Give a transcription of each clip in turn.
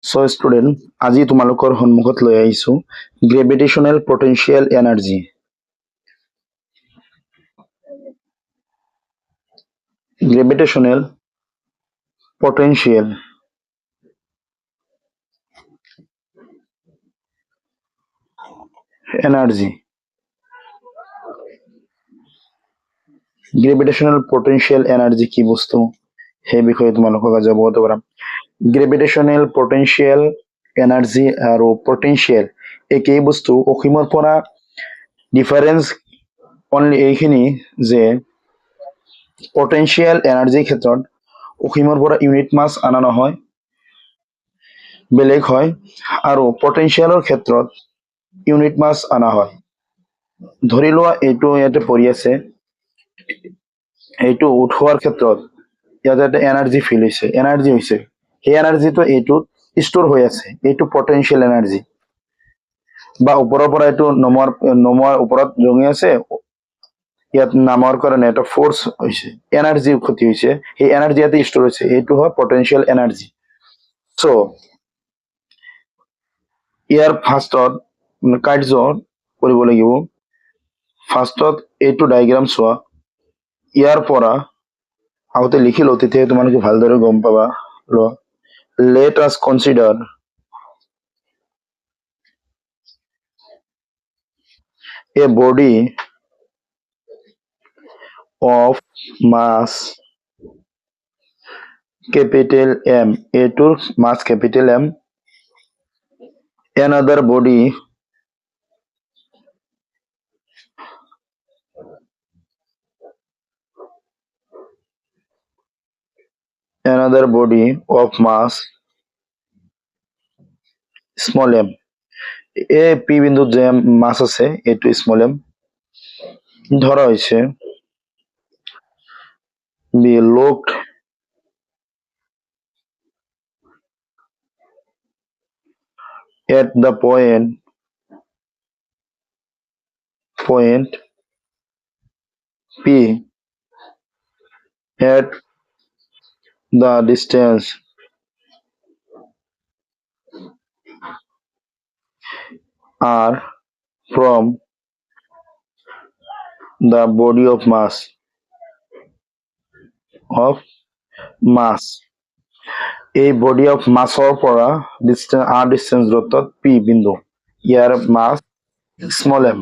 So student, আজি তোমালোকৰ সন্মুখত লৈ আহিছো gravitational potential energy. Gravitational potential energy. Gravitational potential energy কি বস্তু সেই বিষয়ে তোমালোকক আজি অৱগত কৰাম। গ্ৰেভিটেশ্যনেল পটেনশিয়েল এনাৰ্জি আৰু পটেনশিয়েল একেই বস্তু। অসীমৰ পৰা ডিফাৰেন্স অনলি এইখিনি যে পটেনশিয়েল এনাৰ্জিৰ ক্ষেত্ৰত অসীমৰ পৰা ইউনিট মাছ অনা নহয়, বেলেগ হয়, আৰু পটেনশিয়েলৰ ক্ষেত্ৰত ইউনিট মাছ অনা হয়। ধৰি লোৱা এইটো ইয়াতে পৰি আছে, এইটো উঠোৱাৰ ক্ষেত্ৰত ইয়াতে এটা এনাৰ্জি ফিল হৈছে, এনাৰ্জি হৈছে, সেই এনাৰ্জিটো এইটোত ষ্ট'ৰ হৈ আছে, এইটো পটেনশিয়েল এনাৰ্জি। বা ওপৰৰ পৰা এইটো নমাৰ ওপৰত জমি আছে, ইয়াত নামাৰ কাৰণে এটা ফ'ৰ্চ হৈছে, এনাৰ্জি ক্ষতি হৈছে, সেই এনাৰ্জি ইয়াতে ষ্ট'ৰ হৈছে, এইটো হয় পটেনশিয়েল এনাৰ্জি। চ' ইয়াৰ ফাৰ্ষ্টত কাৰ্য কৰিব লাগিব। ফাৰ্ষ্টত এইটো ডায়েগ্ৰাম চোৱা, ইয়াৰ পৰা আগতে লিখি লওঁ, তেতিয়া তোমালোকে ভালদৰে গম পাবা। Let us consider a body of mass capital M, এইটোৰ mass capital M, another body of mass small m, এই পি বিন্দুত যে মাছ আছে এইটো স্মল m ধৰা হৈছে, be looked at the point P at the distance r from the body of mass এই body of মাছৰ পৰা ডিষ্টেন্স দূৰত্বত পি বিন্দু, ইয়াৰ মাছ small m.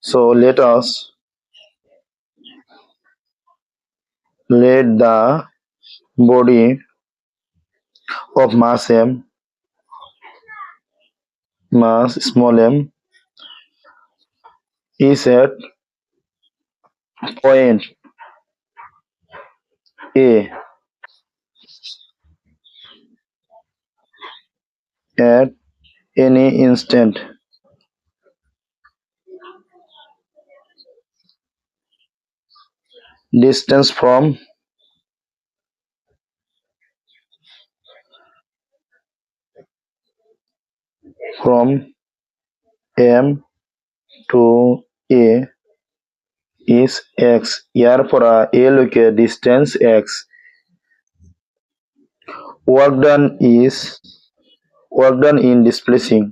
So let the body of mass small m is at point A at any instant distance from M to A is x. ইয়াৰ পৰা A লৈকে distance x. Work done in displacing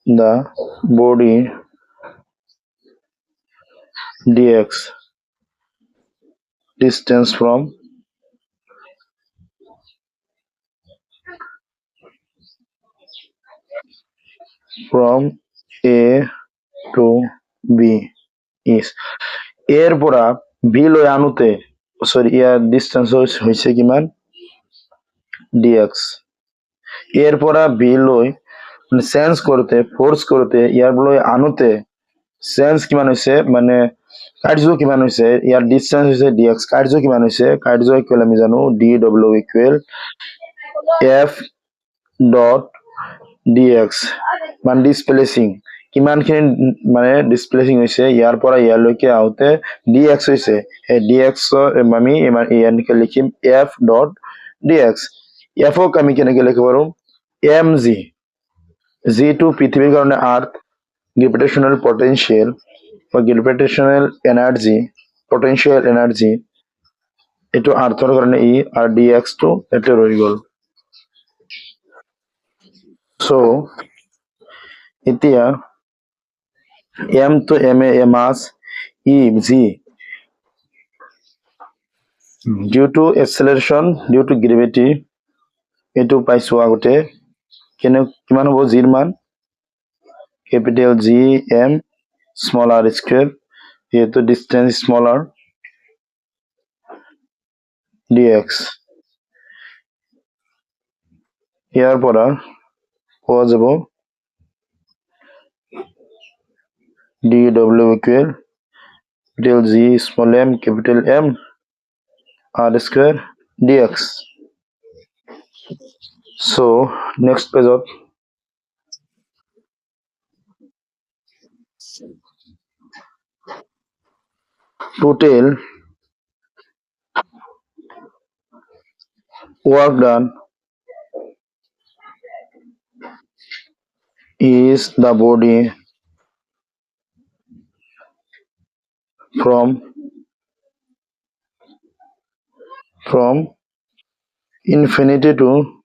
the body dx, distance from A to B is, এর পৰা B লৈ আনোতে ইয়াৰ distance হৈছে কিমান, dx। এর পৰা B লৈ চেঞ্জ কৰোতে, ফোর্স কৰোতে, ইয়াৰ লৈ আনোতে চেঞ্জ কিমান হৈছে, মানে কাৰ্য কিমান হৈছে, ইয়াৰ ডিস্টেন্স হৈছে dx, কাৰ্য কিমান হৈছে, কাৰ্য ইকুৱেল আমি জানো dw equal f dot dx, মানে ডিসপ্লেসিং কিমানখিনি মানে ডিসপ্লেসিং হৈছে, ইয়াৰ পৰা ইয়ালৈকে আহোতে dx হৈছে, এই dx আমি ইয়ালৈকে লিখিম f ডট dx। f ক আমি কেনেকৈ লিখিব পাৰো, mg, g টো পৃথিৱীৰ কাৰণে আৰ্থ, gravitational potential বা gravitational energy potential energy এইটো আৰ্থৰ কাৰণে ই আৰু dx টো এটা ৰৈ গ'ল so এতিয়া m to m a mass e g due to acceleration due to gravity এইটো পাইছো আগতে কিমান হ'ব g ৰ মান capital G m small r square যেহেতু distance smaller dx ইয়াৰ পৰা পোৱা যাব dw equal capital G small m capital M r square dx so next page of total work done is the body from infinity to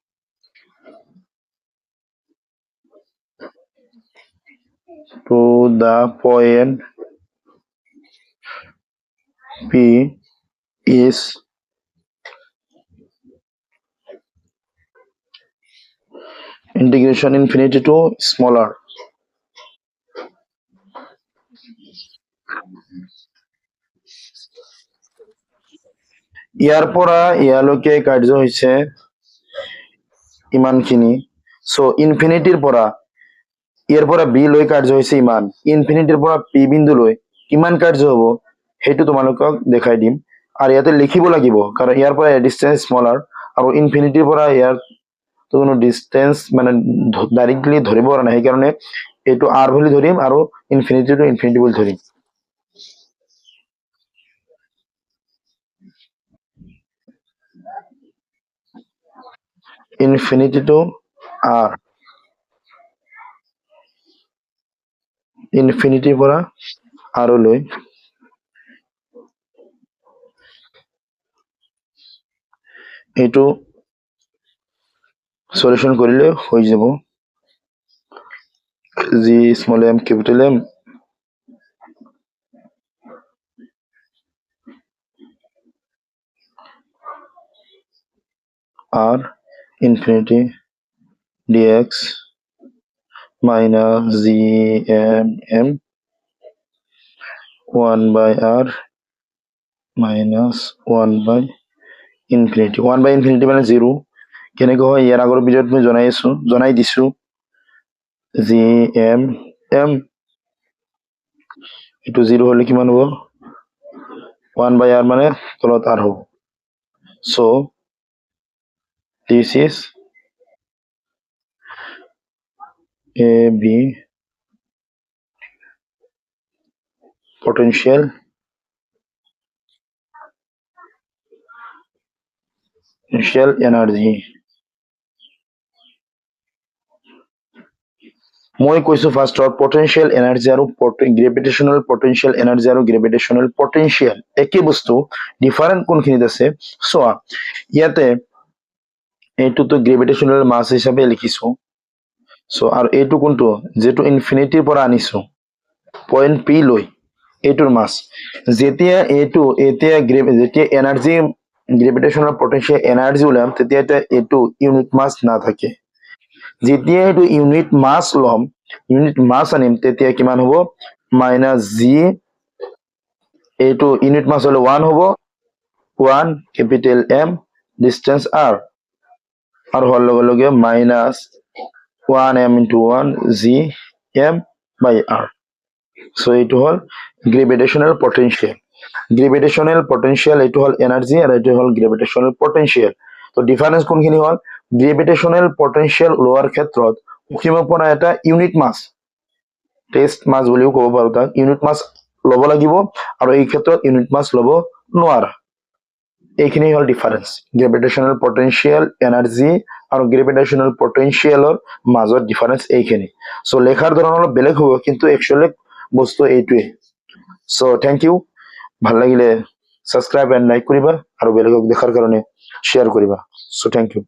the point P is integration infinity to smaller ইয়াৰ পৰা ইয়ালৈকে কাৰ্য হৈছে ইমানখিনি so ইনফিনিটিৰ পৰা ইয়াৰ পৰা B লৈ কাৰ্য হৈছে ইমান ইনফিনিটিৰ পৰা পি বিন্দুলৈ কিমান কাৰ্য হ'ব সেইটো তোমালোকক দেখাই দিম আৰু ইয়াতে লিখিব লাগিব কাৰণ ইয়াৰ পৰা ডিসটেন্স স্মলাৰ আৰু ইনফিনিটিৰ পৰা ইয়াৰ তো কোনো ডিসটেন্স মানে ডাইৰেক্টলি ধৰিব পৰা নাই সেইকাৰণে এইটো r বুলি ধৰিম আৰু ইনফিনিটি টু ইনফিনিটি বুলি ধৰিম infinity to r infinity পৰা r লৈ এইটো সলিউশন কৰিলে হৈ যাব g small m capital M r infinity dx minus g m 1 by r minus 1 by infinity 1 by infinity মানে 0 কেনেকৈ হয় ইয়াৰ আগৰ ভিডিঅ'ত মই জনাই দিছো g m m এটো 0 হলে কিমান হ'ব 1 by r মানে তলত r হ'ব so this is a b potential energy মই কৈছো ফাৰ্স্ট potential energy আৰু gravitational potential energy আৰু gravitational potential একে বস্তু ডিফারেন্ট কোনখিনিত আছে সোয়া ইয়াতে এইটো তো gravitational mass হিচাপে লিখিছো সো আৰু এইটো কোনটো যেটো ইনফিনিটিৰ পৰা আনিছো পয়েন্ট পি লৈ এইটোৰ মাস যেতিয়া এনার্জি গ্রেভিটেশনাল পটেনশিয়াল এনার্জি উলাম তেতিয়া এটা এইটো ইউনিট মাস না থাকে যেতিয়া এইটো ইউনিট মাস আনিম তেতিয়া কিমান হ'ব মাইনাস জি এইটো ইউনিট মাস হলে 1 হ'ব 1 ক্যাপিটাল এম ডিসটেন্স r আৰু হল লগে লগে minus 1 m into 1 g m by r so এইটো হল গ্রেভিটেশনাল পটেনশিয়াল এইটো হল এনার্জি আর এইটো হল গ্রেভিটেশনাল পটেনশিয়াল তো ডিফারেন্স কোনখিনি হল গ্রেভিটেশনাল পটেনশিয়াল লোৱাৰ ক্ষেত্ৰত উঠিব পৰা এটা ইউনিট মাস টেস্ট মাস বুলিও ক'ব পাৰো তাক ইউনিট মাস লব লাগিব আৰু এই ক্ষেত্ৰত ইউনিট মাস লব নোৱাৰা এইখিনি হল ডিফারেন্স গ্রেভিটেশনাল পটেনশিয়াল এনার্জি আৰু গ্ৰেভিটেশ্যনেল পটেনচিয়েলৰ মাজত ডিফাৰেন্স এইখিনি চ' লেখাৰ ধৰণ অলপ বেলেগ হ'ব কিন্তু একচুৱেলি বস্তু এইটোৱে চ' থেংক ইউ ভাল লাগিলে ছাবস্ক্ৰাইব এণ্ড লাইক কৰিবা আৰু বেলেগক দেখাৰ কাৰণে শ্বেয়াৰ কৰিবা চ' থেংক ইউ